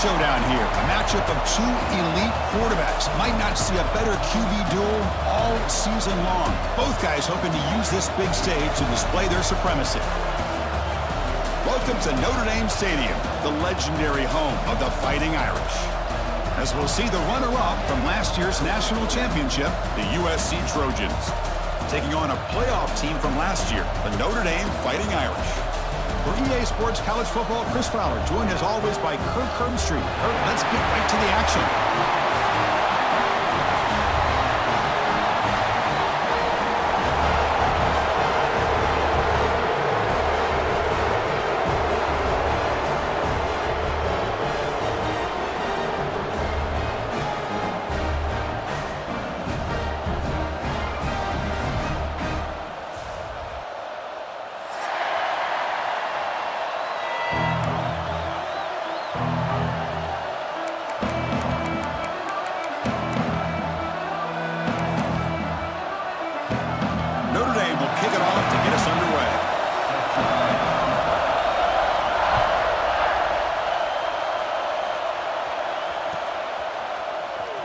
showdown here. A matchup of two elite quarterbacks. Might not see a better QB duel all season long. Both guys hoping to use this big stage to display their supremacy. Welcome to Notre Dame Stadium, the legendary home of the Fighting Irish. As we'll see the runner-up from last year's national championship, the USC Trojans, taking on a playoff team from last year, the Notre Dame Fighting Irish. For EA Sports College Football, Chris Fowler, joined as always by Kirk Herbstreit. Kirk, let's get right to the action.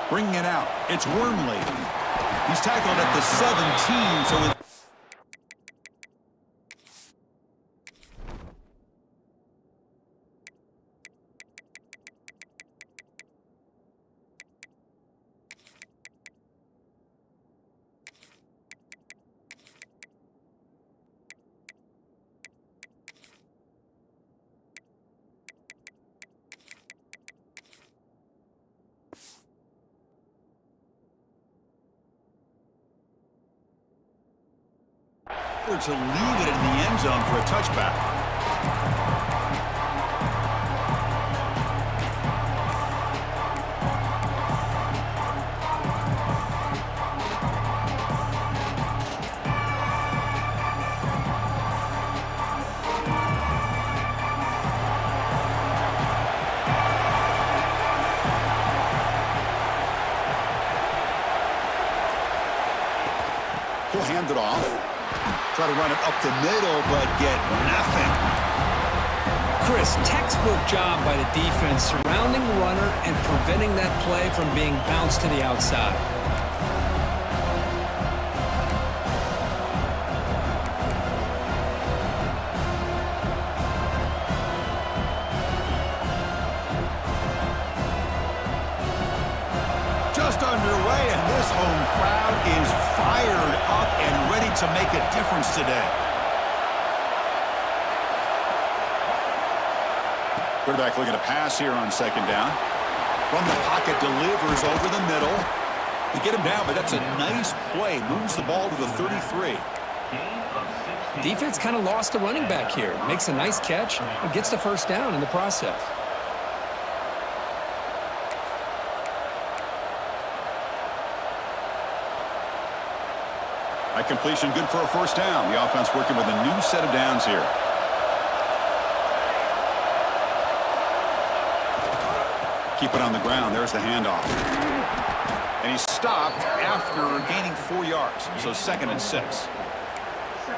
Bringing it out, it's Wormley. He's tackled at the 17, so it... to leave it in the end zone for a touchback. He'll hand it off. Try to run it up the middle, but get nothing. Chris, textbook job by the defense surrounding the runner and preventing that play from being bounced to the outside. Just underway, and this home crowd is fired up and ready to make a difference today. Quarterback looking to pass here on second down. From the pocket, delivers over the middle. They get him down, but that's a nice play. Moves the ball to the 33. Defense kind of lost a running back here. Makes a nice catch and gets the first down in the process. That completion good for a first down. The offense working with a new set of downs here. Keep it on the ground. There's the handoff. And he's stopped after gaining 4 yards. So 2nd and 6.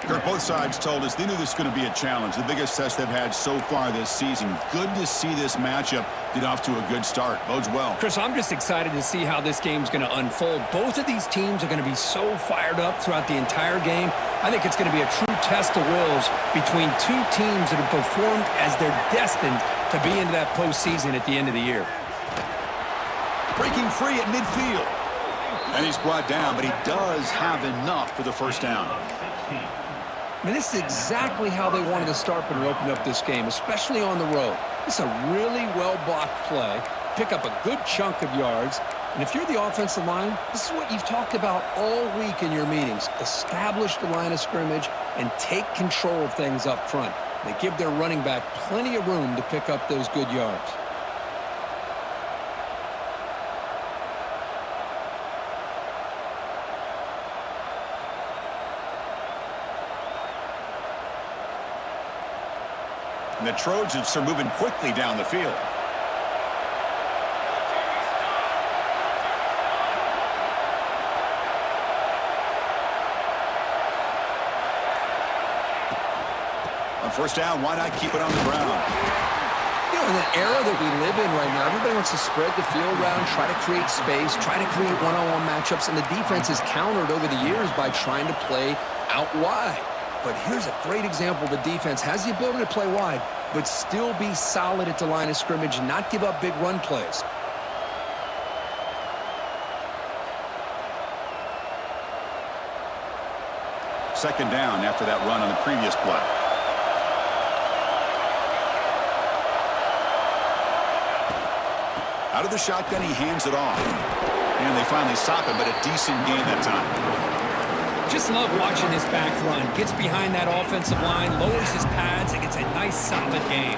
Kirk, both sides told us they knew this was going to be a challenge. The biggest test they've had so far this season. Good to see this matchup get off to a good start. Bodes well. Chris, I'm just excited to see how this game's going to unfold. Both of these teams are going to be so fired up throughout the entire game. I think it's going to be a true test of wills between two teams that have performed as they're destined to be into that postseason at the end of the year. Breaking free at midfield. And he's brought down, but he does have enough for the first down. I mean, this is exactly how they wanted to start when they opened up this game, especially on the road. This is a really well-blocked play, pick up a good chunk of yards, and if you're the offensive line, this is what you've talked about all week in your meetings. Establish the line of scrimmage and take control of things up front. They give their running back plenty of room to pick up those good yards. And the Trojans are moving quickly down the field. On first down, why not keep it on the ground? You know, In the era that we live in right now, everybody wants to spread the field around, try to create space, try to create one-on-one matchups, and the defense is countered over the years by trying to play out wide. But here's a great example. The defense has the ability to play wide, but still be solid at the line of scrimmage and not give up big run plays. Second down after that run on the previous play. Out of the shotgun, he hands it off. And they finally stop him, but a decent gain that time. Just love watching this back run. Gets behind that offensive line, lowers his pads, and gets a nice, solid gain.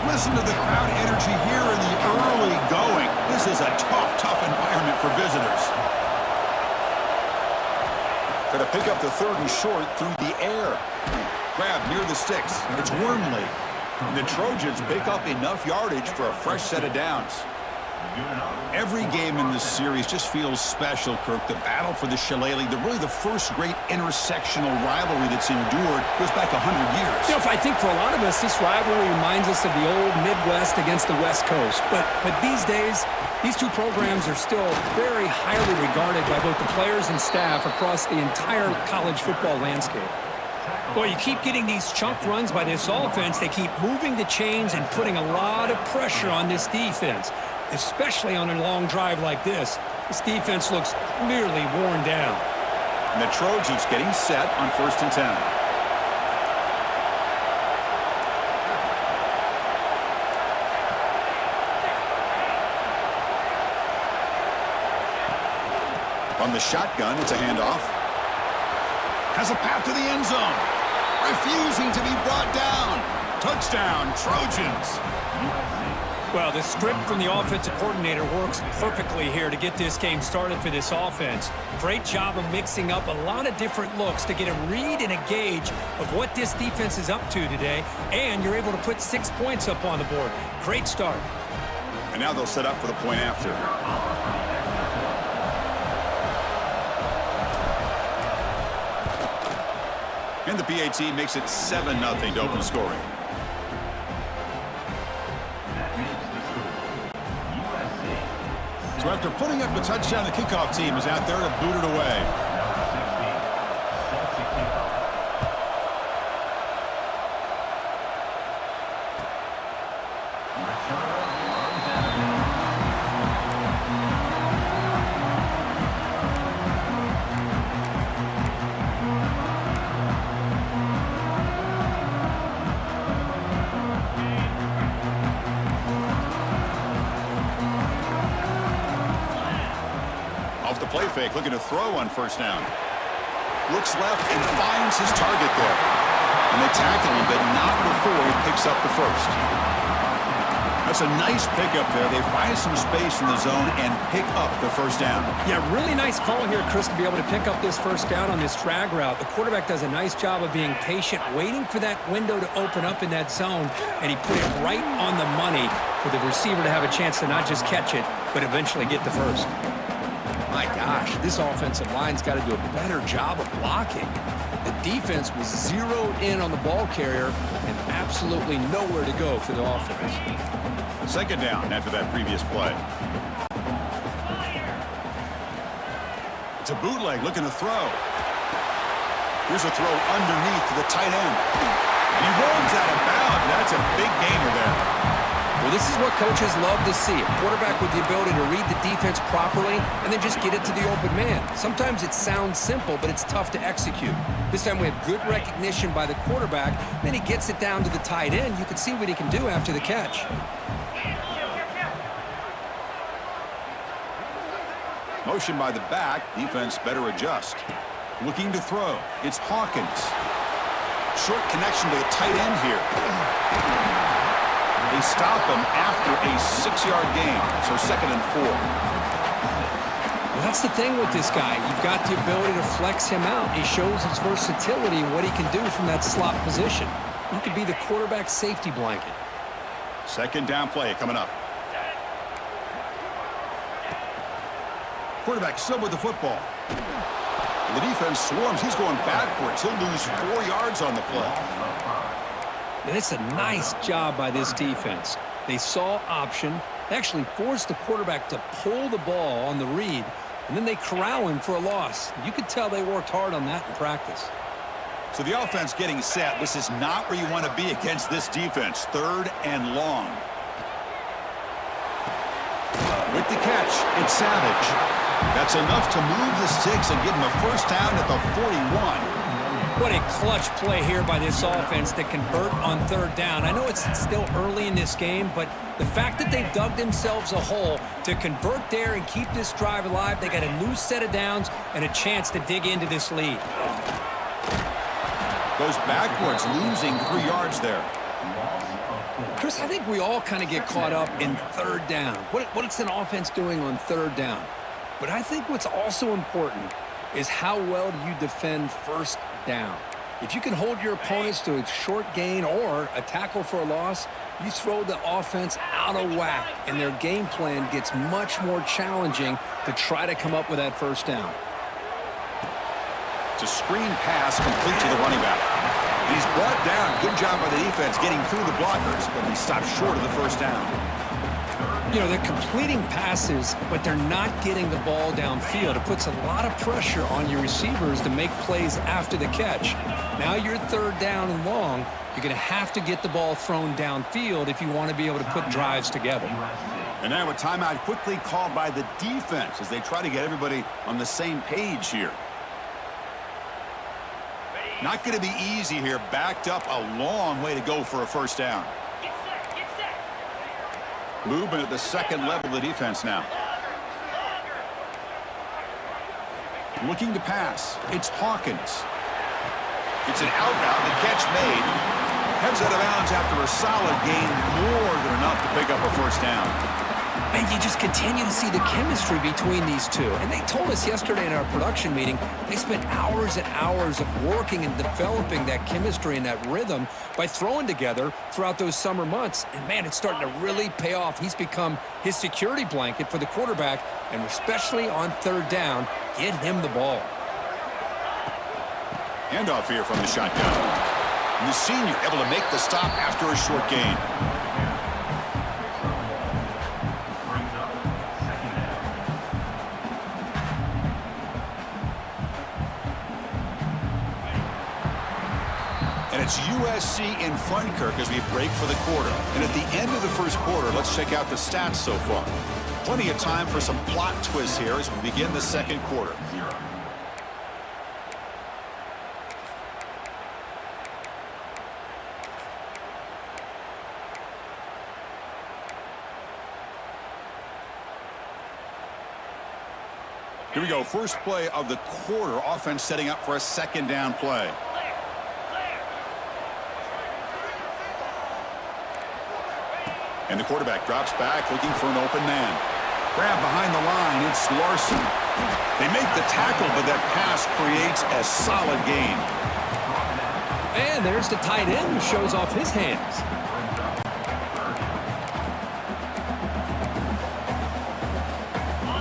Listen to the crowd energy here in the early going. This is a tough environment for visitors. Going to pick up the third and short through the air. Grab near the sticks. It's Wormley. And the Trojans pick up enough yardage for a fresh set of downs. Every game in this series just feels special, Kirk. The battle for the Shillelagh, really the first great intersectional rivalry that's endured goes back 100 years. You know, I think for a lot of us, this rivalry reminds us of the old Midwest against the West Coast. But these days, these two programs are still very highly regarded by both the players and staff across the entire college football landscape. Well, you keep getting these chunk runs by this offense. They keep moving the chains and putting a lot of pressure on this defense, especially on a long drive like this. This defense looks clearly worn down. And the Trojans getting set on 1st and 10. On the shotgun, it's a handoff. Has a path to the end zone. Refusing to be brought down. Touchdown, Trojans. Well, the script from the offensive coordinator works perfectly here to get this game started for this offense. Great job of mixing up a lot of different looks to get a read and a gauge of what this defense is up to today, and you're able to put 6 points up on the board. Great start. And now they'll set up for the point after. And the PAT makes it 7-0 to open scoring. So after putting up a touchdown, the kickoff team is out there to boot it away. Off the play fake, looking to throw on 1st down. Looks left and finds his target there. And they tackle him, but not before he picks up the first. That's a nice pickup there. They find some space in the zone and pick up the 1st down. Yeah, really nice call here, Chris, to be able to pick up this 1st down on this drag route. The quarterback does a nice job of being patient, waiting for that window to open up in that zone, and he put it right on the money for the receiver to have a chance to not just catch it, but eventually get the first. My gosh, this offensive line's got to do a better job of blocking. The defense was zeroed in on the ball carrier and absolutely nowhere to go for the offense. 2nd down after that previous play. It's a bootleg looking to throw. Here's a throw underneath to the tight end. He rolls out of bounds. That's a big gainer there. Well, this is what coaches love to see. A quarterback with the ability to read the defense properly and then just get it to the open man. Sometimes it sounds simple, but it's tough to execute. This time we have good recognition by the quarterback. Then he gets it down to the tight end. You can see what he can do after the catch. Motion by the back. Defense better adjust. Looking to throw. It's Hawkins. Short connection to the tight end here. They stop him after a 6-yard gain, so 2nd and 4. Well, that's the thing with this guy. You've got the ability to flex him out. He shows his versatility and what he can do from that slot position. He could be the quarterback safety blanket. Second down play coming up. Quarterback still with the football. The defense swarms. He's going backwards. He'll lose 4 yards on the play. And it's a nice job by this defense. They saw option. They actually forced the quarterback to pull the ball on the read, and then they corral him for a loss. You could tell they worked hard on that in practice. So the offense getting set. This is not where you want to be against this defense. 3rd and long. With the catch, it's Savage. That's enough to move the sticks and give him a first down at the 41. What a clutch play here by this offense to convert on 3rd down. I know it's still early in this game, but the fact that they've dug themselves a hole to convert there and keep this drive alive, they got a new set of downs and a chance to dig into this lead. Goes backwards, losing 3 yards there. Chris, I think we all kind of get caught up in 3rd down. What's an offense doing on 3rd down? But I think what's also important is how well do you defend 1st down. If you can hold your opponents to a short gain or a tackle for a loss, you throw the offense out of whack, and their game plan gets much more challenging to try to come up with that 1st down. It's a screen pass complete to the running back. He's brought down. Good job by the defense getting through the blockers, but he stopped short of the 1st down. You know, they're completing passes, but they're not getting the ball downfield. It puts a lot of pressure on your receivers to make plays after the catch. Now you're 3rd down and long. You're going to have to get the ball thrown downfield if you want to be able to put drives together. And now a timeout quickly called by the defense as they try to get everybody on the same page here. Not going to be easy here. Backed up a long way to go for a 1st down. Movement at the 2nd level of the defense now. Looking to pass. It's Hawkins. It's an out-route. The catch made. Heads out of bounds after a solid gain. More than enough to pick up a 1st down. And you just continue to see the chemistry between these two. And they told us yesterday in our production meeting, they spent hours and hours of working and developing that chemistry and that rhythm by throwing together throughout those summer months. And, man, it's starting to really pay off. He's become his security blanket for the quarterback, and especially on 3rd down, get him the ball. Handoff here from the shotgun. And the senior able to make the stop after a short gain. And it's USC in front, Kirk, as we break for the quarter. And at the end of the 1st quarter, let's check out the stats so far. Plenty of time for some plot twists here as we begin the 2nd quarter. Here we go. First play of the quarter. Offense setting up for a 2nd down play. And the quarterback drops back looking for an open man. Grab behind the line. It's Larson. They make the tackle, but that pass creates a solid gain. And there's the tight end who shows off his hands.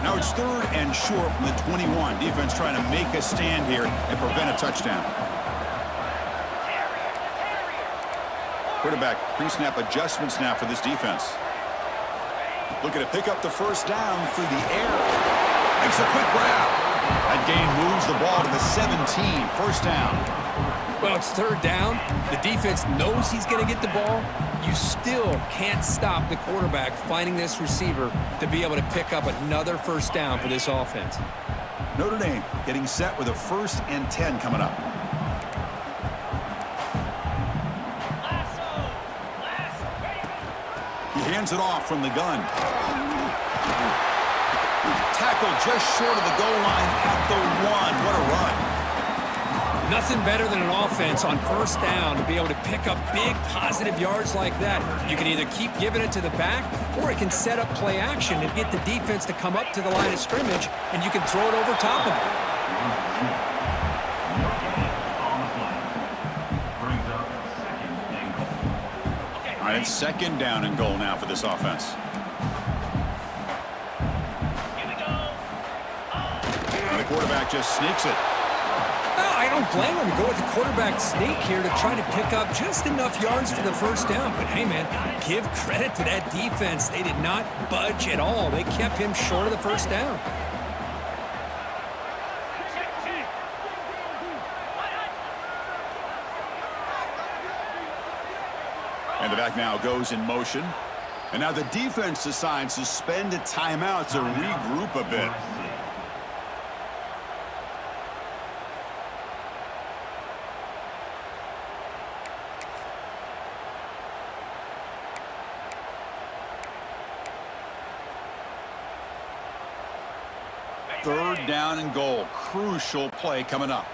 Now it's 3rd and short from the 21. Defense trying to make a stand here and prevent a touchdown. Quarterback pre-snap adjustments now for this defense. Looking to pick up the 1st down through the air. Makes a quick grab. That gain moves the ball to the 17. 1st down. Well, it's 3rd down. The defense knows he's going to get the ball. You still can't stop the quarterback finding this receiver to be able to pick up another 1st down for this offense. Notre Dame getting set with a 1st and 10 coming up. He hands it off from the gun. Tackle just short of the goal line at the 1. What a run. Nothing better than an offense on 1st down to be able to pick up big positive yards like that. You can either keep giving it to the back, or it can set up play action and get the defense to come up to the line of scrimmage, and you can throw it over top of it. All right, And it's second down and goal now for this offense. And the quarterback just sneaks it. I don't blame him to go with the quarterback sneak here to try to pick up just enough yards for the first down. But, hey, man, give credit to that defense. They did not budge at all. They kept him short of the first down. And the back now goes in motion. And now the defense decides to spend a timeout to regroup a bit. Third down and goal. Crucial play coming up.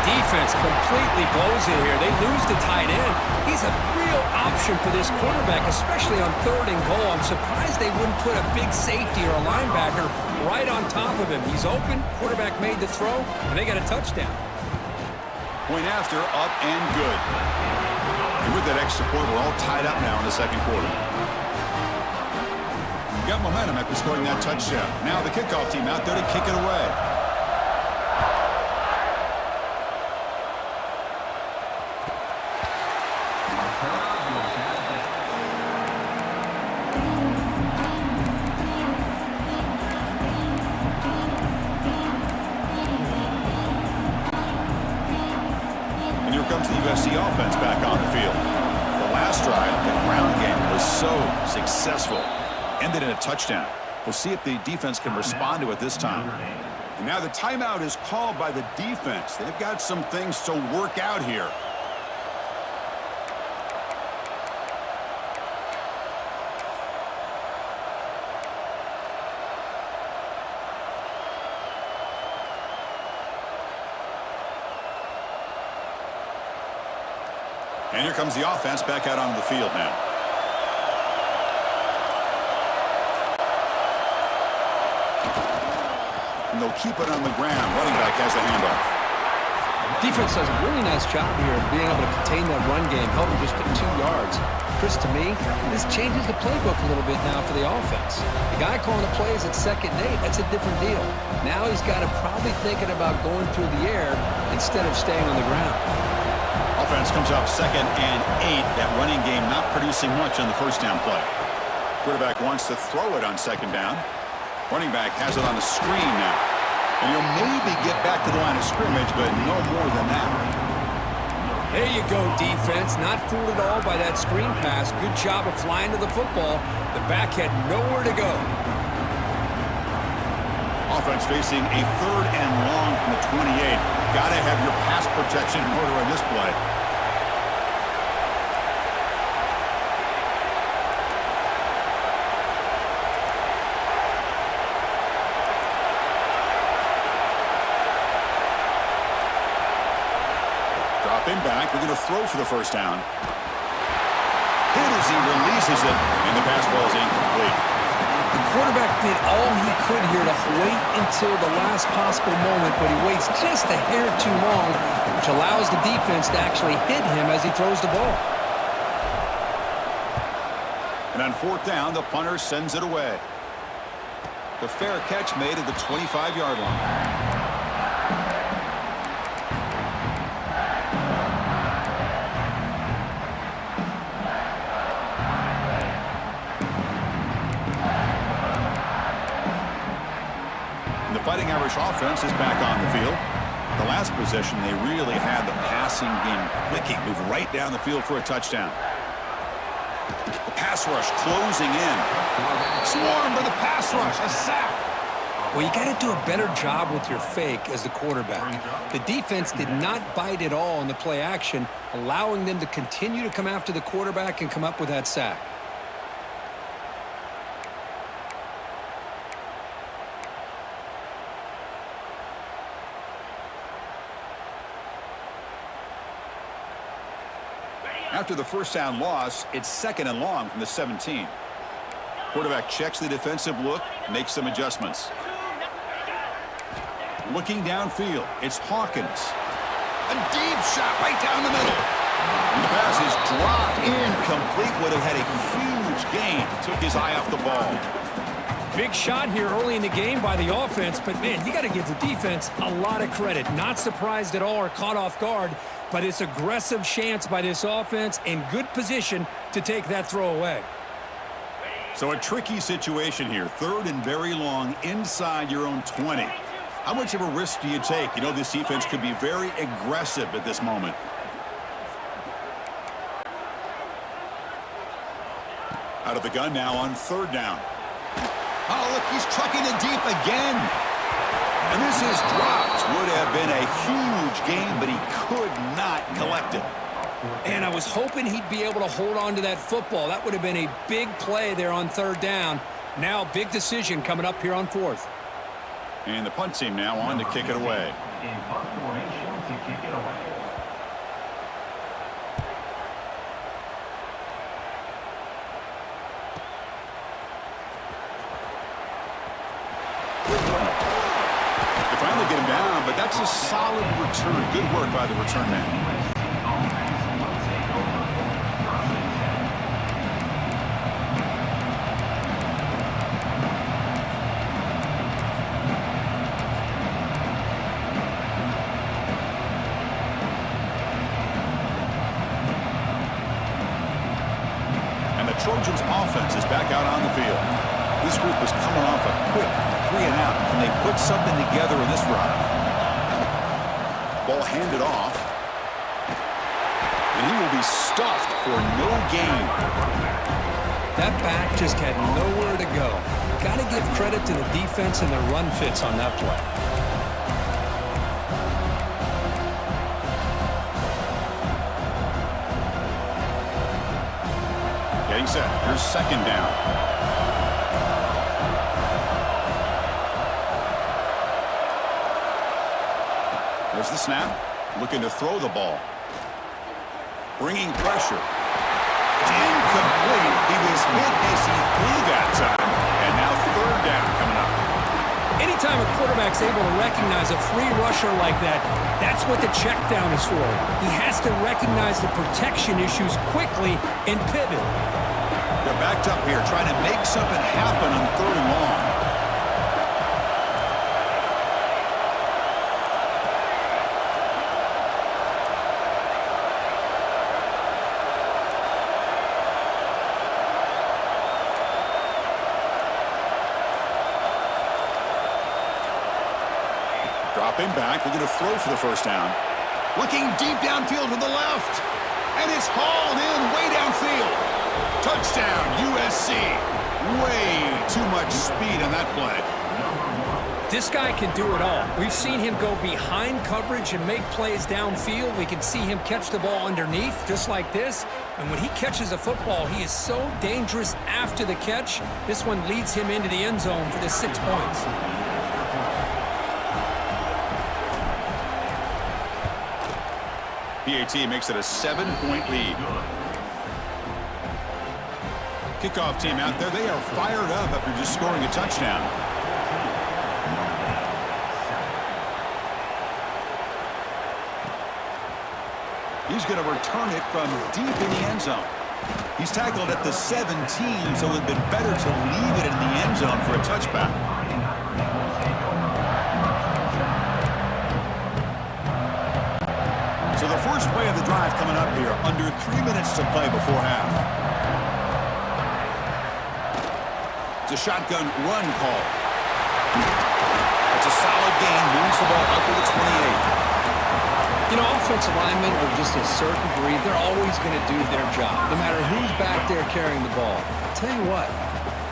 Defense completely blows it here. They lose the tight end. He's a real option for this quarterback, especially on third and goal. I'm surprised they wouldn't put a big safety or a linebacker right on top of him. He's open, quarterback made the throw, and they got a touchdown. Point after, up and good. And with that extra point, we're all tied up now in the second quarter. We've got momentum after scoring that touchdown. Now the kickoff team out there to kick it away. Comes the USC offense back on the field. The last drive, the ground game, was so successful. Ended in a touchdown. We'll see if the defense can respond to it this time. And now the timeout is called by the defense. They've got some things to work out here. And here comes the offense back out onto the field now. And they'll keep it on the ground. Running back has the handoff. Defense does a really nice job here of being able to contain that run game, help him just get 2 yards. Chris, to me, this changes the playbook a little bit now for the offense. The guy calling the plays at 2nd and 8, that's a different deal. Now he's got to probably thinking about going through the air instead of staying on the ground. Offense comes up 2nd and 8. That running game not producing much on the first down play. Quarterback wants to throw it on 2nd down. Running back has it on the screen now. And he'll maybe get back to the line of scrimmage, but no more than that. There you go, defense. Not fooled at all by that screen pass. Good job of flying to the football. The back had nowhere to go. Offense facing a 3rd and long from the 28. Got to have your pass protection in order on this play. Dropping back. We're going to throw for the first down. Hit as he releases it, and the pass ball is incomplete. The quarterback did all he could here to wait until the last possible moment, but he waits just a hair too long, which allows the defense to actually hit him as he throws the ball. And on 4th down, the punter sends it away. The fair catch made at the 25-yard line. The Fighting Irish offense is back on the field. The last possession, they really had the passing game clicking. Move right down the field for a touchdown. The pass rush closing in. Swarmed by the pass rush. A sack. Well, you got to do a better job with your fake as the quarterback. The defense did not bite at all in the play action, allowing them to continue to come after the quarterback and come up with that sack. After the first down loss, it's 2nd and long from the 17. Quarterback checks the defensive look, makes some adjustments. Looking downfield, it's Hawkins. A deep shot right down the middle. And the pass is dropped incomplete. Would have had a huge gain. Took his eye off the ball. Big shot here early in the game by the offense, but man, you got to give the defense a lot of credit. Not surprised at all or caught off guard, but it's aggressive chance by this offense in good position to take that throw away. So a tricky situation here. 3rd and very long inside your own 20. How much of a risk do you take? You know, this defense could be very aggressive at this moment. Out of the gun now on 3rd down. Oh, look, he's trucking it deep again. And this is dropped. Would have been a huge gain, but he could not collect it. And I was hoping he'd be able to hold on to that football. That would have been a big play there on 3rd down. Now, big decision coming up here on 4th. And the punt team now on to kick it away. In punt formation to kick it away. They finally get him down, but that's a solid return. Good work by the return man. Trojans offense is back out on the field. This group was coming off a quick 3-and-out. Can they put something together in this drive? Ball handed off. And he will be stuffed for no gain. That back just had nowhere to go. Got to give credit to the defense and their run fits on that play. Getting set. Here's 2nd down. There's the snap. Looking to throw the ball. Bringing pressure. Incomplete. He was hit as he threw that time. And now 3rd down coming up. Anytime a quarterback's able to recognize a free rusher like that, that's what the check down is for. He has to recognize the protection issues quickly and pivot. They're backed up here trying to make something happen on 3rd and long. Dropping back. They're going to throw for the 1st down. Looking deep downfield to the left. And it's hauled in way downfield. Touchdown, USC. Way too much speed on that play. This guy can do it all. We've seen him go behind coverage and make plays downfield. We can see him catch the ball underneath, just like this. And when he catches a football, he is so dangerous after the catch. This one leads him into the end zone for the 6 points. PAT makes it a 7-point lead. Kickoff team out there. They are fired up after just scoring a touchdown. He's going to return it from deep in the end zone. He's tackled at the 17, so it would have been better to leave it in the end zone for a touchback. So the first play of the drive coming up here, under 3 minutes to play before half. It's a shotgun run call. It's a solid gain, moves the ball up to the 28. You know, offensive linemen are just a certain breed. They're always going to do their job, no matter who's back there carrying the ball. I'll tell you what,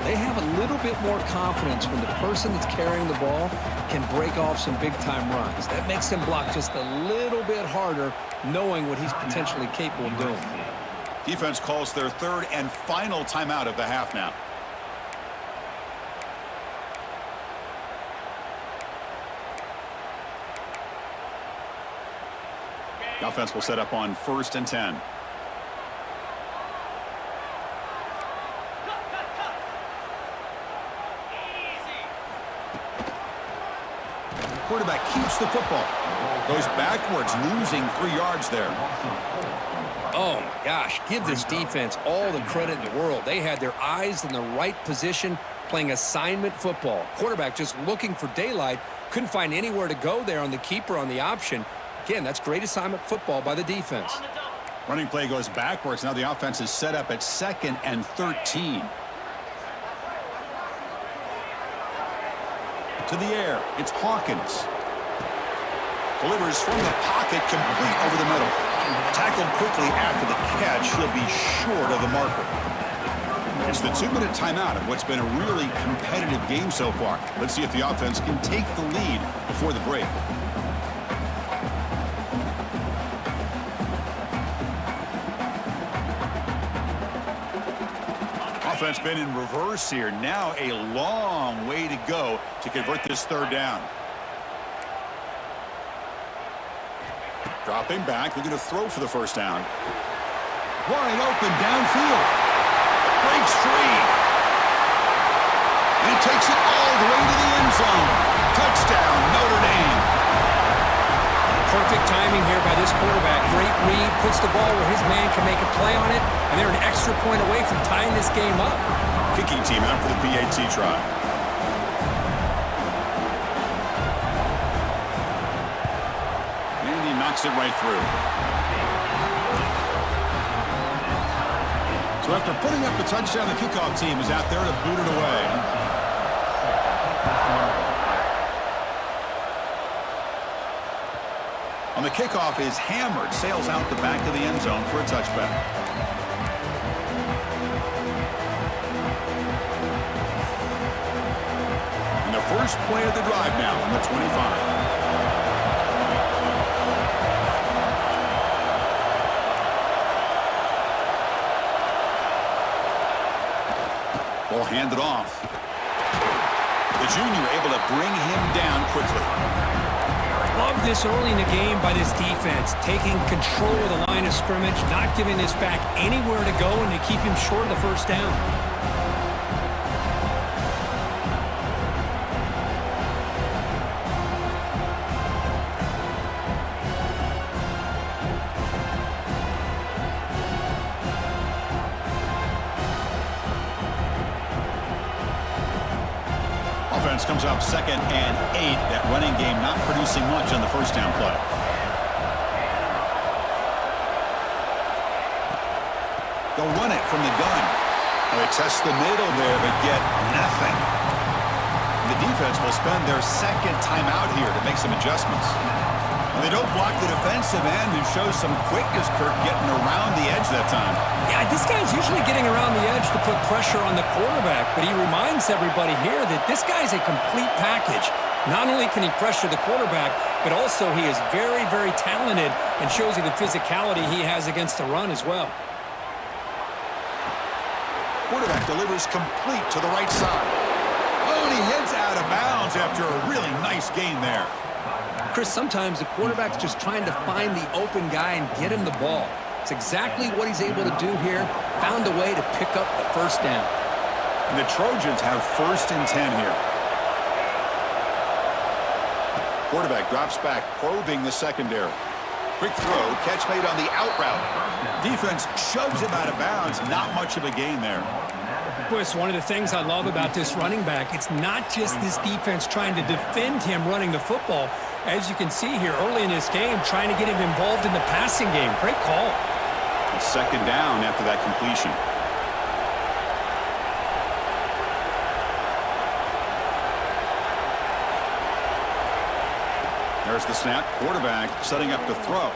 they have a little bit more confidence when the person that's carrying the ball can break off some big-time runs. That makes them block just a little bit harder, knowing what he's potentially capable of doing. Defense calls their 3rd and final timeout of the half now. The offense will set up on 1st and 10. Quarterback keeps the football. Goes backwards, losing 3 yards there. Oh, my gosh. Give this defense all the credit in the world. They had their eyes in the right position, playing assignment football. Quarterback just looking for daylight. Couldn't find anywhere to go there on the keeper on the option. Again, that's great assignment football by the defense. Running play goes backwards. Now the offense is set up at 2nd and 13. To the air, it's Hawkins. Delivers from the pocket, complete over the middle. Tackled quickly after the catch. He'll be short of the marker. It's the 2-minute timeout of what's been a really competitive game so far. Let's see if the offense can take the lead before the break. Offense been in reverse here. Now a long way to go to convert this 3rd down. Dropping back, looking to throw for the 1st down. Wide open downfield. Breaks free. And he takes it all the way to the end zone. Touchdown, Notre Dame. Perfect timing here by this quarterback. Great read, puts the ball where his man can make a play on it, and they're an extra point away from tying this game up. Kicking team out for the PAT try. And he knocks it right through. So after putting up the touchdown, the kickoff team is out there to boot it away. On the kickoff is hammered, sails out the back of the end zone for a touchback. And the first play of the drive now from the 25. Ball handed off. The junior able to bring him down quickly. Love this early in the game by this defense, taking control of the line of scrimmage, not giving this back anywhere to go, and to keep him short of the 1st down. Offense comes up 2nd and 8. That running game not producing much on the 1st down play. They'll run it from the gun. They test the middle there, but get nothing. The defense will spend their 2nd timeout here to make some adjustments. And they don't block the defensive end, who shows some quickness, Kirk, getting around the edge that time. Yeah, this guy's usually getting around the edge to put pressure on the quarterback, but he reminds everybody here that this guy's a complete package. Not only can he pressure the quarterback, but also he is very, very talented and shows you the physicality he has against the run as well. Quarterback delivers complete to the right side. Oh, and he heads out of bounds after a really nice gain there. Chris, sometimes the quarterback's just trying to find the open guy and get him the ball. It's exactly what he's able to do here. Found a way to pick up the 1st down. And the Trojans have 1st and 10 here. Quarterback drops back, probing the secondary. Quick throw, catch made on the out route. Defense shoves him out of bounds. Not much of a gain there. Boy, it's one of the things I love about this running back. It's not just this defense trying to defend him running the football. As you can see here early in this game, trying to get him involved in the passing game. Great call. It's 2nd down after that completion. There's the snap. Quarterback setting up to throw.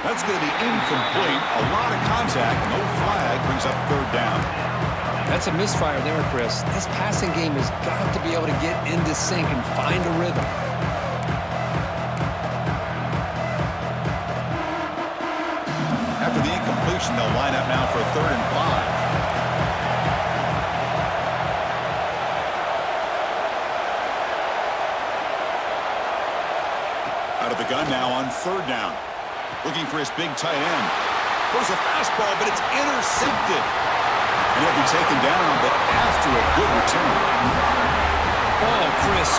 That's going to be incomplete. A lot of contact. No flag. Brings up 3rd down. That's a misfire there, Chris. This passing game has got to be able to get into sync and find a rhythm. After the incompletion, they'll line up now for 3rd and 5. Out of the gun now on 3rd down. Looking for his big tight end. Throws a fastball, but it's intercepted. And he'll be taken down, but after a good return.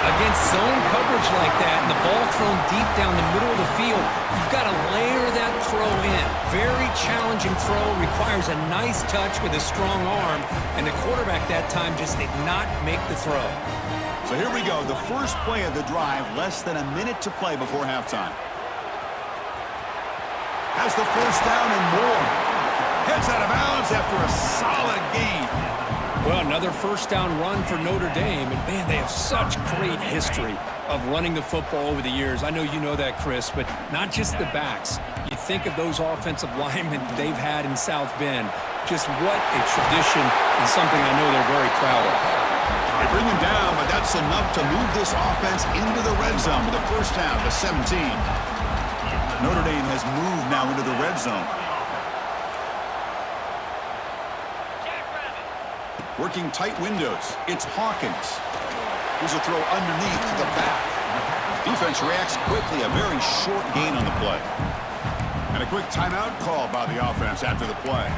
against zone coverage like that and the ball thrown deep down the middle of the field, you've got to layer that throw in. Very challenging throw, requires a nice touch with a strong arm, and the quarterback that time just did not make the throw. So here we go, the first play of the drive, less than a minute to play before halftime. Has the first down and more. Heads out of bounds after a solid gain. Well, another first down run for Notre Dame, and man, they have such great history of running the football over the years. I know you know that, Chris, but not just the backs. You think of those offensive linemen they've had in South Bend. Just what a tradition and something I know they're very proud of. They bring him down, but that's enough to move this offense into the red zone with a first down to 17. Notre Dame has moved now into the red zone. Working tight windows. It's Hawkins. Here's a throw underneath to the back. Defense reacts quickly. A very short gain on the play. And a quick timeout call by the offense after the play.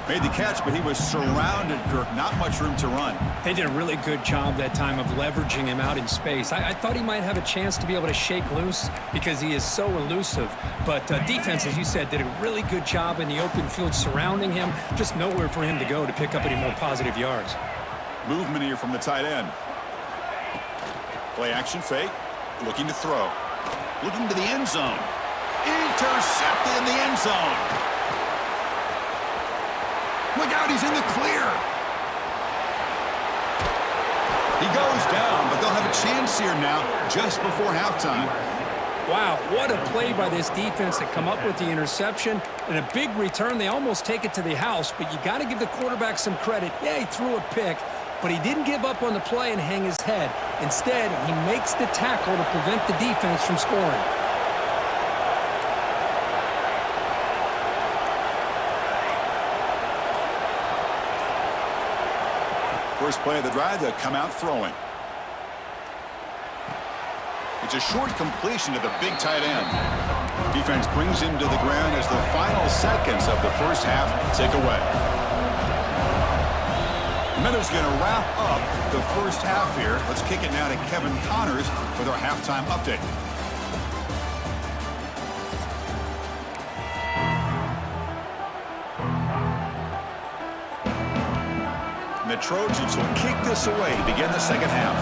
Made the catch, but he was surrounded, Kirk. Not much room to run. They did a really good job that time of leveraging him out in space. I thought he might have a chance to be able to shake loose because he is so elusive. But defense, as you said, did a really good job in the open field surrounding him. Just nowhere for him to go to pick up any more positive yards. Movement here from the tight end. Play action fake. Looking to throw. Looking to the end zone. Intercepted in the end zone. Look out, he's in the clear. He goes down, but they'll have a chance here now just before halftime. Wow, what a play by this defense to come up with the interception and a big return. They almost take it to the house, but you got to give the quarterback some credit. Yeah, he threw a pick, but he didn't give up on the play and hang his head. Instead, he makes the tackle to prevent the defense from scoring. First play of the drive, they'll come out throwing. It's a short completion to the big tight end. Defense brings him to the ground as the final seconds of the first half tick away. The Meadows going to wrap up the first half here. Let's kick it now to Kevin Connors with our halftime update. The Trojans will kick this away to begin the second half.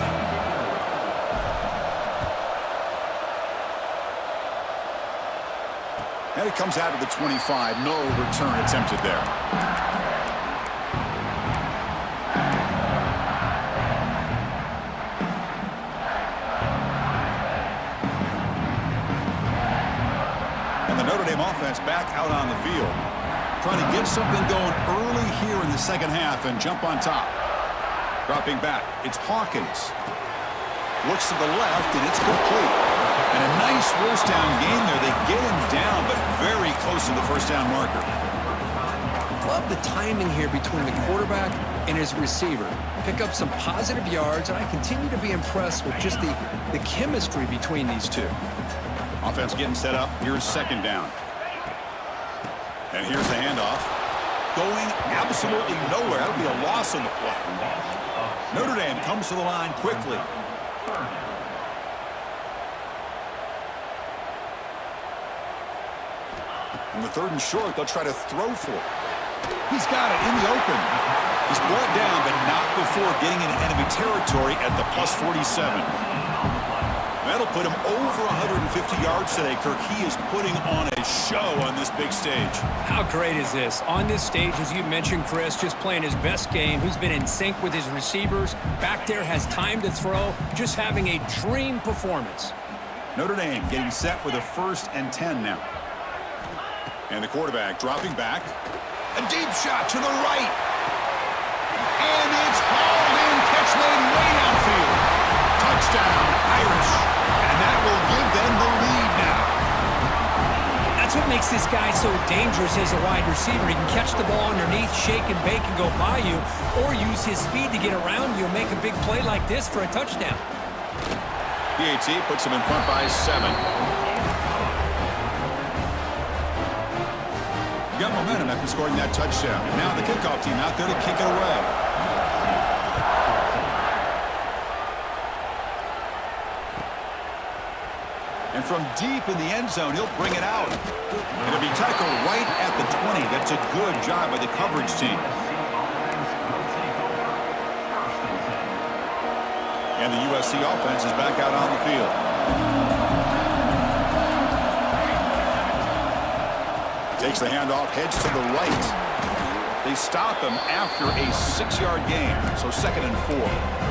And it comes out of the 25. No return attempted there. And the Notre Dame offense back out on the field. Trying to get something going early here in the second half and jump on top. Dropping back, it's Hawkins. Looks to the left, and it's complete. And a nice first down gain there. They get him down, but very close to the first down marker. Love the timing here between the quarterback and his receiver. Pick up some positive yards, and I continue to be impressed with just the chemistry between these two. Offense getting set up. Here's second down. And here's the handoff. Going absolutely nowhere. That'll be a loss on the play. Notre Dame comes to the line quickly. In the third and short, they'll try to throw for it. He's got it in the open. He's brought down, but not before getting into enemy territory at the plus 47. That'll put him over 150 yards today, Kirk. He is putting on a show on this big stage. How great is this? On this stage, as you mentioned, Chris, just playing his best game. He's been in sync with his receivers. Back there, has time to throw. Just having a dream performance. Notre Dame getting set with a 1st and 10 now. And the quarterback dropping back. A deep shot to the right. And it's hauled in. Catch made way downfield. Touchdown, Irish. And that will give them the lead now. That's what makes this guy so dangerous as a wide receiver. He can catch the ball underneath, shake and bake and go by you, or use his speed to get around you and make a big play like this for a touchdown. PAT puts him in front by 7. Got momentum after scoring that touchdown. Now the kickoff team out there to kick it away. And from deep in the end zone, he'll bring it out. It'll be tackled right at the 20. That's a good job by the coverage team. And the USC offense is back out on the field. Takes the handoff, heads to the right. They stop him after a 6-yard gain, so 2nd and 4.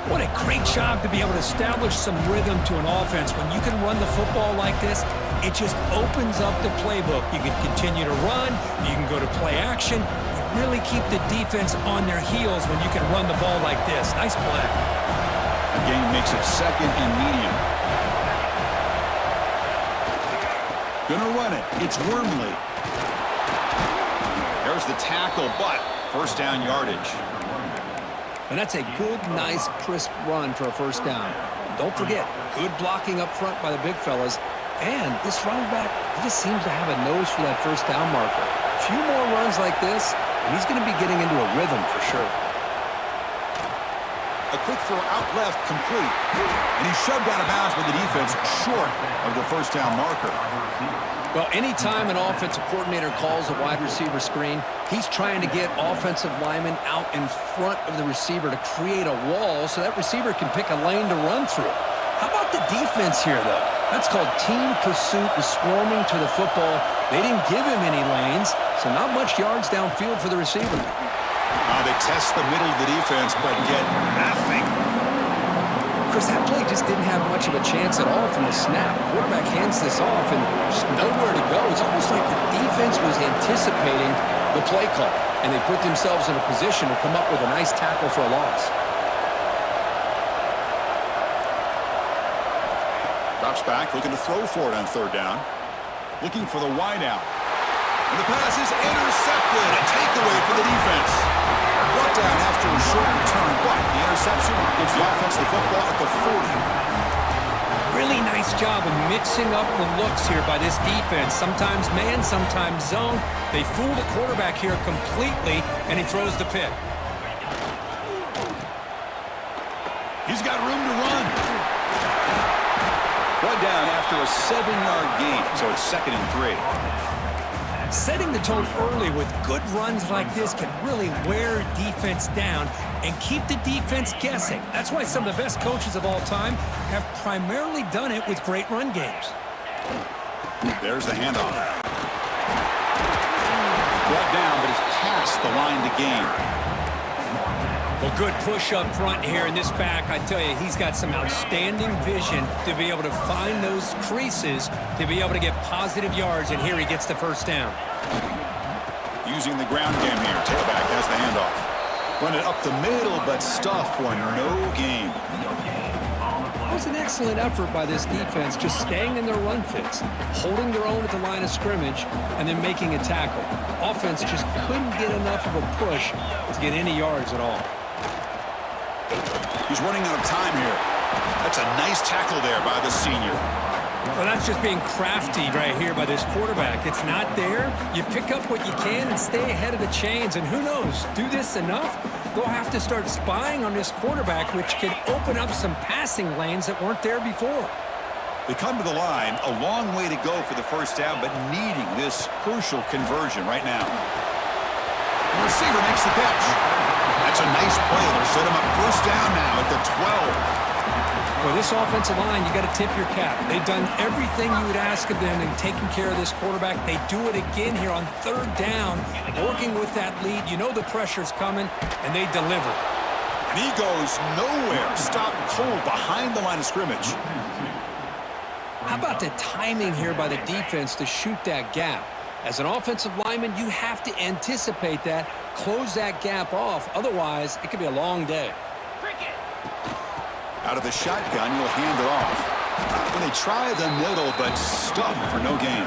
What a great job to be able to establish some rhythm to an offense. When you can run the football like this, it just opens up the playbook. You can continue to run. You can go to play action. You really keep the defense on their heels when you can run the ball like this. Nice play. The game makes it 2nd and medium. Gonna run it. It's Wormley. There's the tackle, but first down yardage. And that's a good, nice, crisp run for a first down. Don't forget, good blocking up front by the big fellas. And this running back, he just seems to have a nose for that first down marker. A few more runs like this, and he's going to be getting into a rhythm for sure. A quick throw out left, complete. And he's shoved out of bounds with the defense short of the first down marker. Well, anytime an offensive coordinator calls a wide receiver screen, he's trying to get offensive linemen out in front of the receiver to create a wall so that receiver can pick a lane to run through. How about the defense here, though? That's called team pursuit and swarming to the football. They didn't give him any lanes, so not much yards downfield for the receiver. They test the middle of the defense, but get nothing. Chris, that play just didn't have much of a chance at all from the snap. Quarterback hands this off, and there's nowhere to go. It's almost like the defense was anticipating the play call, and they put themselves in a position to come up with a nice tackle for a loss. Drops back, looking to throw for it on 3rd down. Looking for the wide out. And the pass is intercepted. A takeaway for the defense. Brought down after a short return, but the interception gives the offense the football at the 40. Really nice job of mixing up the looks here by this defense. Sometimes man, sometimes zone. They fool the quarterback here completely, and he throws the pick. He's got room to run. One down after a 7-yard gain, so it's 2nd and 3. Setting the tone early with good runs like this can really wear defense down and keep the defense guessing. That's why some of the best coaches of all time have primarily done it with great run games. There's the handoff. Brought down, but it's past the line to gain. Well, good push up front here in this back. I tell you, he's got some outstanding vision to be able to find those creases, to be able to get positive yards, and here he gets the first down. Using the ground game here. Tailback has the handoff. Run it up the middle, but stuff for no gain. It was an excellent effort by this defense, just staying in their run fits, holding their own at the line of scrimmage, and then making a tackle. Offense just couldn't get enough of a push to get any yards at all. He's running out of time here. That's a nice tackle there by the senior. Well, that's just being crafty right here by this quarterback. It's not there. You pick up what you can and stay ahead of the chains. And who knows, do this enough, they'll have to start spying on this quarterback, which can open up some passing lanes that weren't there before. They come to the line, a long way to go for the first down, but needing this crucial conversion right now. The receiver makes the catch. That's a nice play. They'll set him up first down now at the 12. Well, this offensive line, you got to tip your cap. They've done everything you would ask of them in taking care of this quarterback. They do it again here on 3rd down, working with that lead. You know the pressure's coming, and they deliver. And he goes nowhere. Stopped cold behind the line of scrimmage. How about the timing here by the defense to shoot that gap? As an offensive lineman, you have to anticipate that, close that gap off. Otherwise, it could be a long day. Out of the shotgun, he'll hand it off. When they try the middle, but stuff for no gain.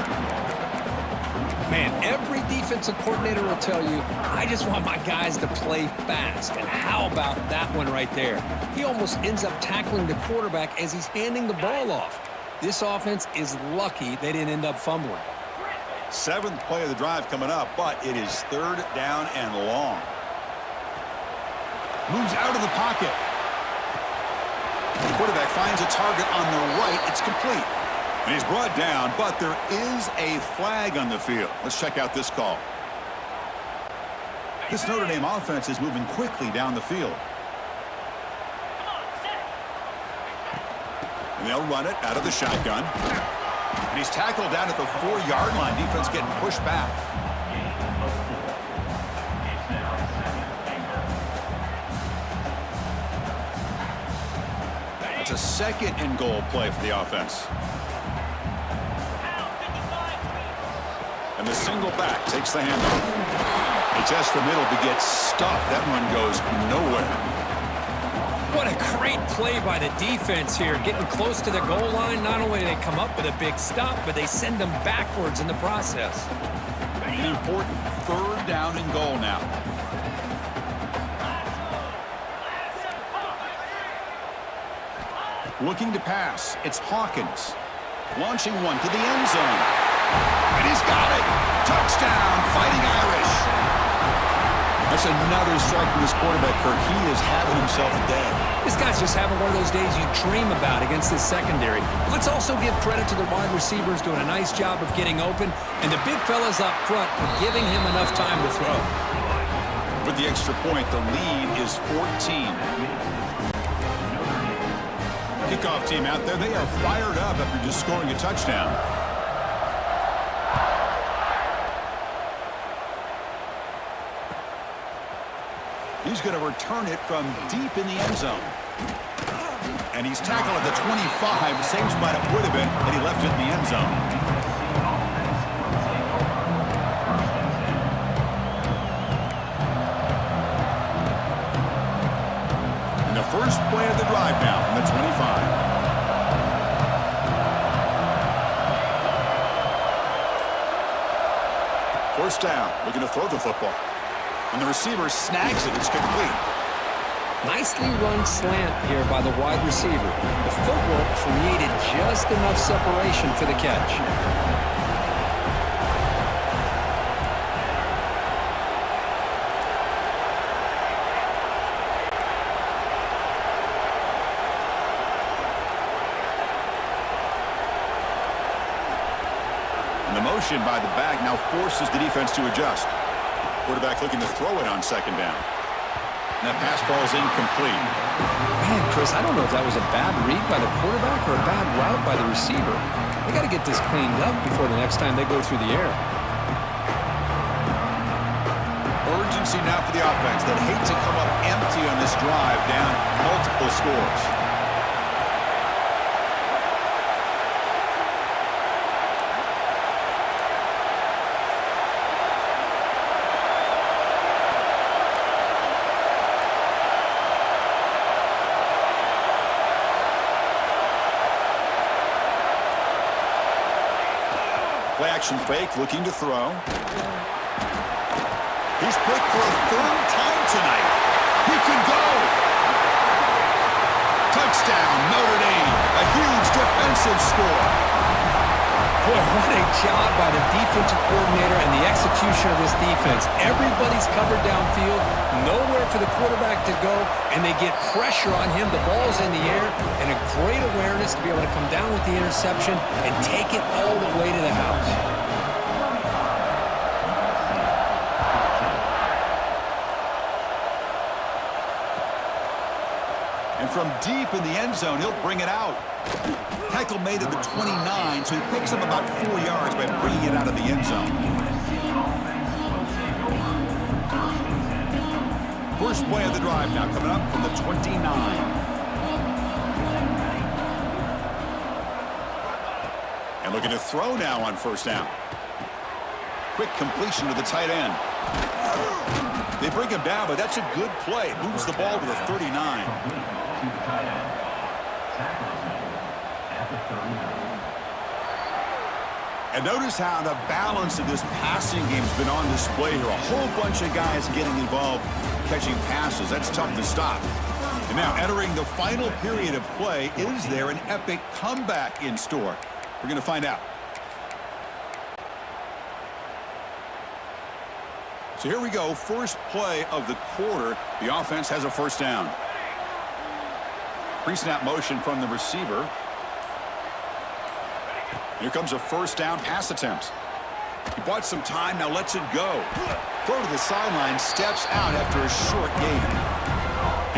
Man, every defensive coordinator will tell you, I just want my guys to play fast. And how about that one right there? He almost ends up tackling the quarterback as he's handing the ball off. This offense is lucky they didn't end up fumbling. 7th play of the drive coming up, but it is 3rd down and long. Moves out of the pocket. The quarterback finds a target on the right. It's complete. And he's brought down, but there is a flag on the field. Let's check out this call. This Notre Dame offense is moving quickly down the field. And they'll run it out of the shotgun. And he's tackled down at the 4-yard line. Defense getting pushed back. That's a second and goal play for the offense. And the single back takes the handoff. He tests the middle but gets stuffed. That one goes nowhere. What a great play by the defense here. Getting close to the goal line, not only do they come up with a big stop, but they send them backwards in the process. An important 3rd down and goal now. Looking to pass. It's Hawkins. Launching one to the end zone. And he's got it. Touchdown, Fighting Irish. That's another strike from this quarterback, Kirk. He is having himself a day. This guy's just having one of those days you dream about against this secondary. Let's also give credit to the wide receivers doing a nice job of getting open, and the big fellas up front for giving him enough time to throw. With the extra point, the lead is 14. Kickoff team out there. They are fired up after just scoring a touchdown. He's going to return it from deep in the end zone. And he's tackled at the 25, the same spot it would have been had he left it in the end zone. And the first play of the drive now from the 25. First down, looking to throw the football. And the receiver snags it. It's complete. Nicely run slant here by the wide receiver. The footwork created just enough separation for the catch. And the motion by the back now forces the defense to adjust. Quarterback looking to throw it on 2nd down. And that pass falls incomplete. Man, Chris, I don't know if that was a bad read by the quarterback or a bad route by the receiver. They got to get this cleaned up before the next time they go through the air. Urgency now for the offense. They'd hate to come up empty on this drive, down multiple scores. Play action fake, looking to throw. He's picked for a 3rd time tonight. He can go. Touchdown, Notre Dame. A huge defensive score. Boy, what a job by the defensive coordinator and the execution of this defense. Everybody's covered downfield, nowhere for the quarterback to go, and they get pressure on him. The ball's in the air, and a great awareness to be able to come down with the interception and take it all the way to the house. And from deep in the end zone, he'll bring it out. Tackle made at the 29, so he picks up about 4 yards by bringing it out of the end zone. First play of the drive now coming up from the 29. And looking to throw now on 1st down. Quick completion to the tight end. They bring him down, but that's a good play. Moves the ball to the 39. And notice how the balance of this passing game's been on display here. A whole bunch of guys getting involved catching passes. That's tough to stop. And now entering the final period of play, is there an epic comeback in store? We're going to find out. So here we go. First play of the quarter. The offense has a 1st down. Pre-snap motion from the receiver. Here comes a first down pass attempt. He bought some time, now lets it go. Throw to the sideline, steps out after a short gain.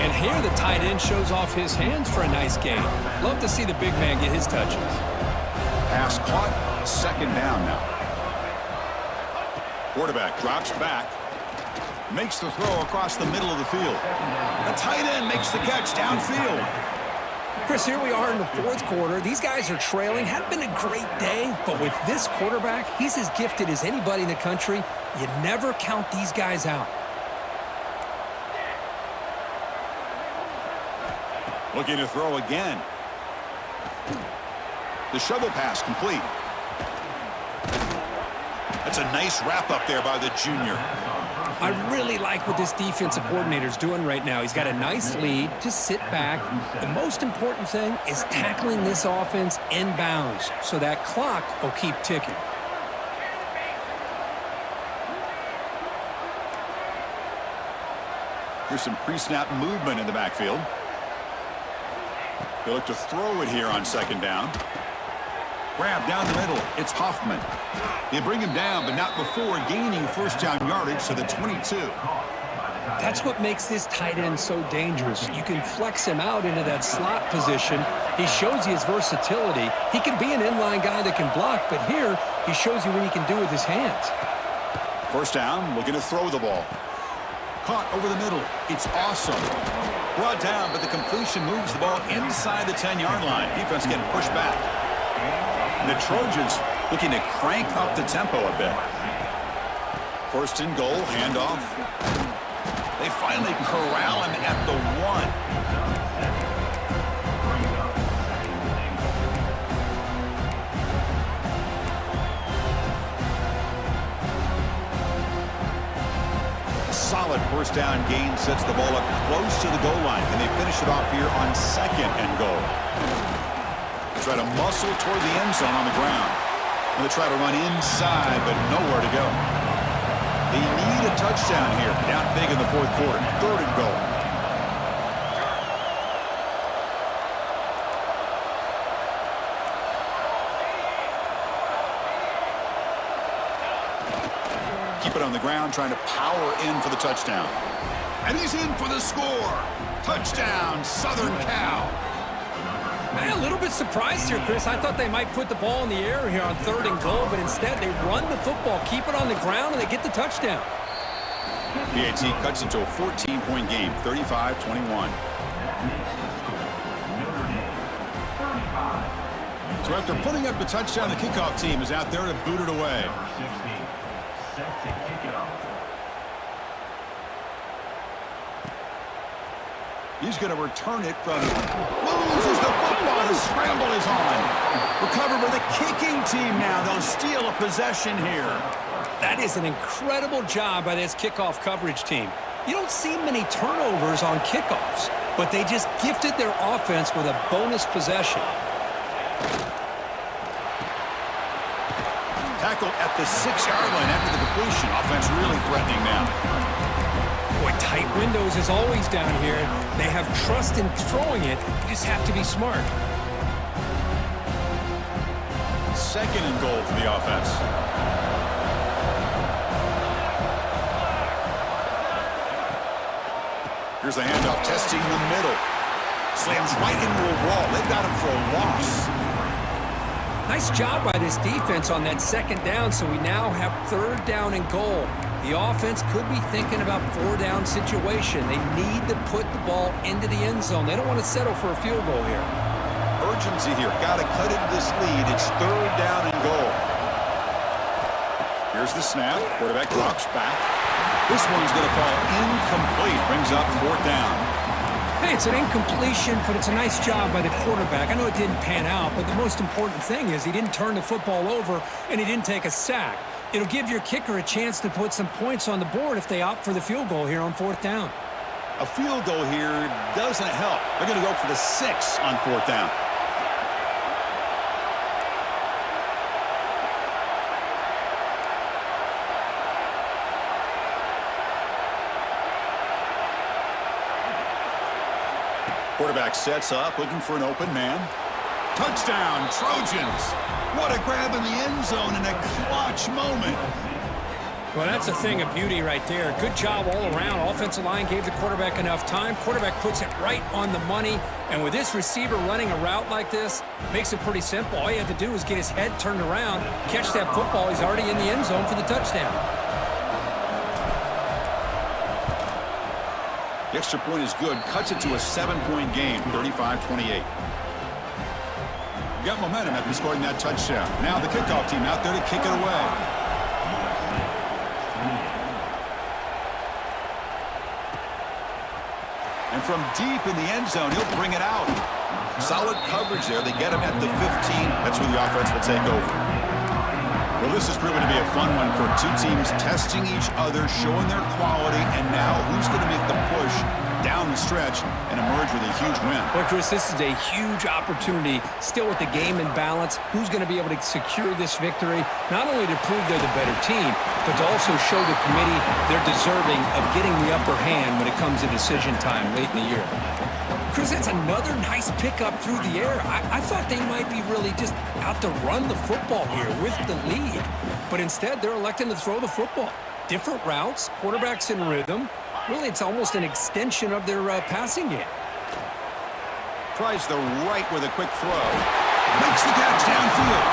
And here the tight end shows off his hands for a nice gain. Love to see the big man get his touches. Pass caught, second down now. Quarterback drops back. Makes the throw across the middle of the field. The tight end makes the catch downfield. Chris, here we are in the fourth quarter. These guys are trailing. Hadn't been a great day, but with this quarterback, he's as gifted as anybody in the country. You never count these guys out. Looking to throw again. The shovel pass complete. That's a nice wrap up there by the junior. I really like what this defensive coordinator's doing right now. He's got a nice lead. Just sit back. The most important thing is tackling this offense inbounds so that clock will keep ticking. Here's some pre-snap movement in the backfield. They look to throw it here on second down. Grab down the middle. It's Hoffman. They bring him down, but not before gaining first down yardage to the 22. That's what makes this tight end so dangerous. You can flex him out into that slot position. He shows you his versatility. He can be an inline guy that can block, but here he shows you what he can do with his hands. First down, looking to throw the ball. Caught over the middle. It's awesome. Brought down, but the completion moves the ball inside the 10-yard line. Defense getting pushed back. And the Trojans looking to crank up the tempo a bit. First and goal, handoff. They finally corral him at the 1. Solid first down gain sets the ball up close to the goal line. And they finish it off here on second and goal. Try to muscle toward the end zone on the ground. And they try to run inside, but nowhere to go. They need a touchdown here. Down big in the fourth quarter. Third and goal. Keep it on the ground, trying to power in for the touchdown. And he's in for the score. Touchdown, Southern Cal. I'm a little bit surprised here, Chris. I thought they might put the ball in the air here on third and goal, but instead they run the football, keep it on the ground, and they get the touchdown. PAT cuts into a 14-point game, 35-21. So after putting up the touchdown, the kickoff team is out there to boot it away. Set to kick it off. He's going to return it from loses the football. The scramble is on. Recovered by the kicking team now. They'll steal a possession here. That is an incredible job by this kickoff coverage team. You don't see many turnovers on kickoffs, but they just gifted their offense with a bonus possession. Tackled at the 6-yard line after the completion. Offense really threatening now. Boy, tight windows is always down here. They have trust in throwing it. You just have to be smart. Second and goal for the offense. Here's the handoff, testing the middle. Slams right into a wall. They've got him for a loss. Nice job by this defense on that second down, so we now have third down and goal. The offense could be thinking about four-down situation. They need to put the ball into the end zone. They don't want to settle for a field goal here. Urgency here. Got to cut into this lead. It's third down and goal. Here's the snap. Quarterback drops back. This one's going to fall incomplete. Brings up fourth down. Hey, it's an incompletion, but it's a nice job by the quarterback. I know it didn't pan out, but the most important thing is he didn't turn the football over and he didn't take a sack. It'll give your kicker a chance to put some points on the board if they opt for the field goal here on fourth down. A field goal here doesn't help. They're going to go for the 6 on fourth down. Quarterback sets up, looking for an open man. Touchdown, Trojans. What a grab in the end zone in a clutch moment. Well, that's a thing of beauty right there. Good job all around. Offensive line gave the quarterback enough time. Quarterback puts it right on the money. And with this receiver running a route like this, makes it pretty simple. All you have to do is get his head turned around, catch that football. He's already in the end zone for the touchdown. The extra point is good. Cuts it to a 7-point game, 35-28. Got momentum after scoring that touchdown. Now the kickoff team out there to kick it away. And from deep in the end zone, he'll bring it out. Solid coverage there. They get him at the 15. That's where the offense will take over. Well, this has proven to be a fun one for two teams testing each other, showing their quality, and now who's going to make the push down the stretch and emerge with a huge win. Well, Chris, this is a huge opportunity. Still with the game in balance, who's going to be able to secure this victory, not only to prove they're the better team, but to also show the committee they're deserving of getting the upper hand when it comes to decision time late in the year. Chris, that's another nice pickup through the air. I thought they might be really just out to run the football here with the lead. But instead, they're electing to throw the football. Different routes, quarterbacks in rhythm. Really, it's almost an extension of their passing game. Tries the right with a quick throw. Makes the catch downfield.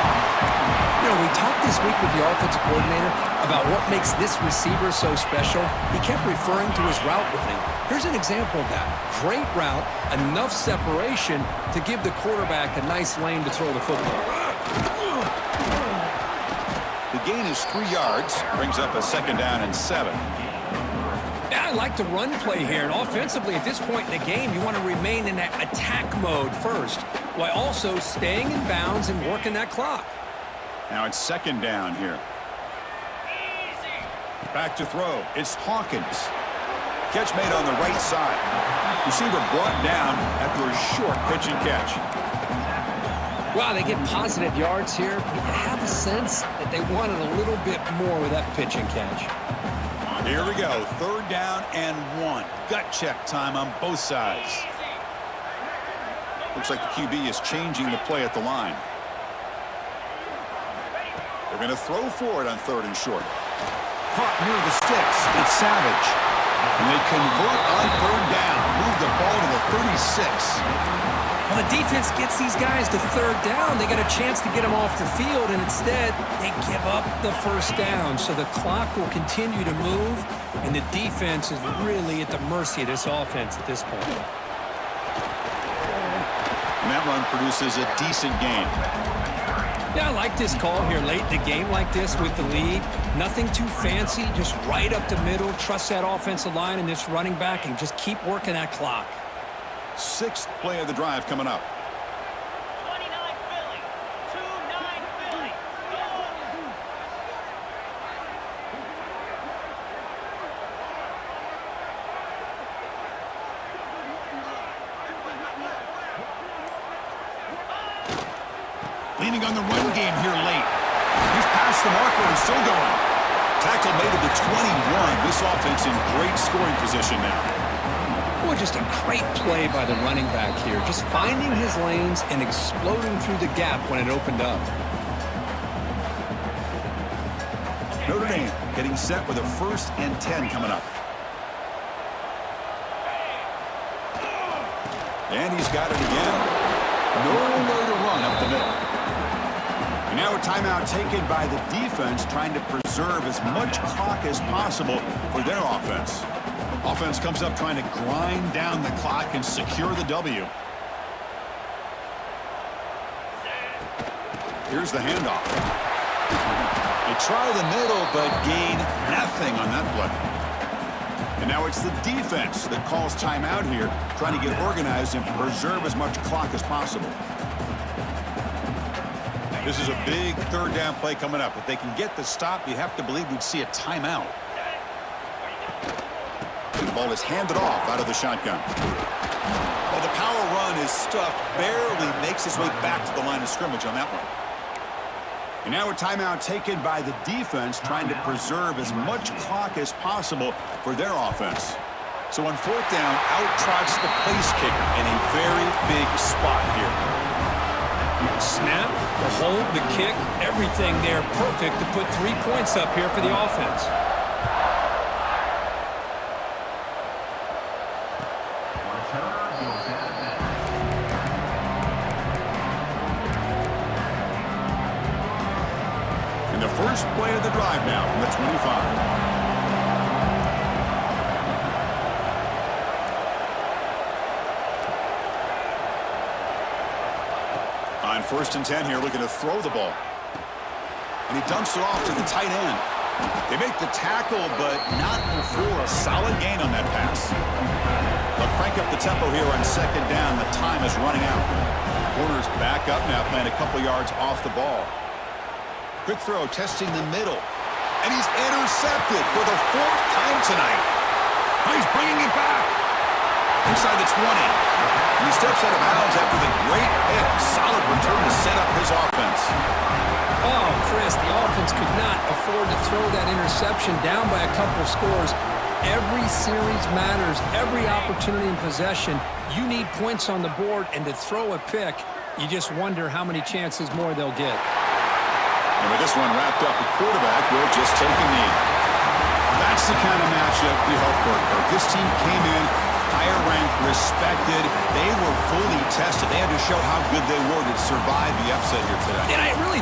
You know, we talked this week with the offensive coordinator about what makes this receiver so special. He kept referring to his route running. Here's an example of that. Great route, enough separation to give the quarterback a nice lane to throw the football. The gain is 3 yards. Brings up a 2nd down and 7. Yeah, I like the run play here. And offensively, at this point in the game, you want to remain in that attack mode first, while also staying in bounds and working that clock. Now it's 2nd down here. Back to throw. It's Hawkins. Catch made on the right side. Receiver brought down after a short pitch and catch. Wow, they get positive yards here. But you have a sense that they wanted a little bit more with that pitch and catch. Here we go. 3rd down and 1. Gut check time on both sides. Looks like the QB is changing the play at the line. They're going to throw for it on 3rd and short. Caught near the sticks. It's Savage. And they convert on 3rd down. Move the ball to the 36. Well, the defense gets these guys to 3rd down. They got a chance to get them off the field, and instead they give up the 1st down. So the clock will continue to move, and the defense is really at the mercy of this offense at this point. And that run produces a decent gain. Yeah, I like this call here late in the game like this with the lead. Nothing too fancy, just right up the middle. Trust that offensive line and this running back and just keep working that clock. 6th play of the drive coming up. 29 Philly. 2-9 Philly. Leaning on the run game here late. He's past the marker and still going. Tackle made at the 21. This offense in great scoring position now. Boy, just a great play by the running back here. Just finding his lanes and exploding through the gap when it opened up. Notre Dame getting set with a 1st and 10 coming up. And he's got it again. Nowhere to run up the middle. And now a timeout taken by the defense, trying to preserve as much clock as possible for their offense. Offense comes up trying to grind down the clock and secure the W. Here's the handoff. They try the middle, but gain nothing on that play. And now it's the defense that calls timeout here, trying to get organized and preserve as much clock as possible. This is a big 3rd down play coming up. If they can get the stop, you have to believe we'd see a timeout. And the ball is handed off out of the shotgun. Well, the power run is stuffed, barely makes his way back to the line of scrimmage on that one. And now a timeout taken by the defense, trying to preserve as much clock as possible for their offense. So on 4th down, out trots the place kicker in a big spot here. Snap, the hold, the kick, everything there perfect to put 3 points up here for the offense. And the first play of the drive now from the 25. On 1st and 10 here, looking to throw the ball. And he dumps it off to the tight end. They make the tackle, but not before a solid gain on that pass. They'll crank up the tempo here on 2nd down. The time is running out. Corner's back up now, playing a couple yards off the ball. Quick throw, testing the middle. And he's intercepted for the 4th time tonight. Oh, he's bringing it back. Inside the 20. And he steps out of bounds after the great hit. Solid return to set up his offense. Oh, Chris, the offense could not afford to throw that interception down by a couple of scores. Every series matters. Every opportunity in possession. You need points on the board, and to throw a pick, you just wonder how many chances more they'll get. And with this one wrapped up, the quarterback will just take a knee. That's the kind of matchup we hope for, Kirk. This team came in higher ranked, respected. They were fully tested. They had to show how good they were to survive the upset here today. And I really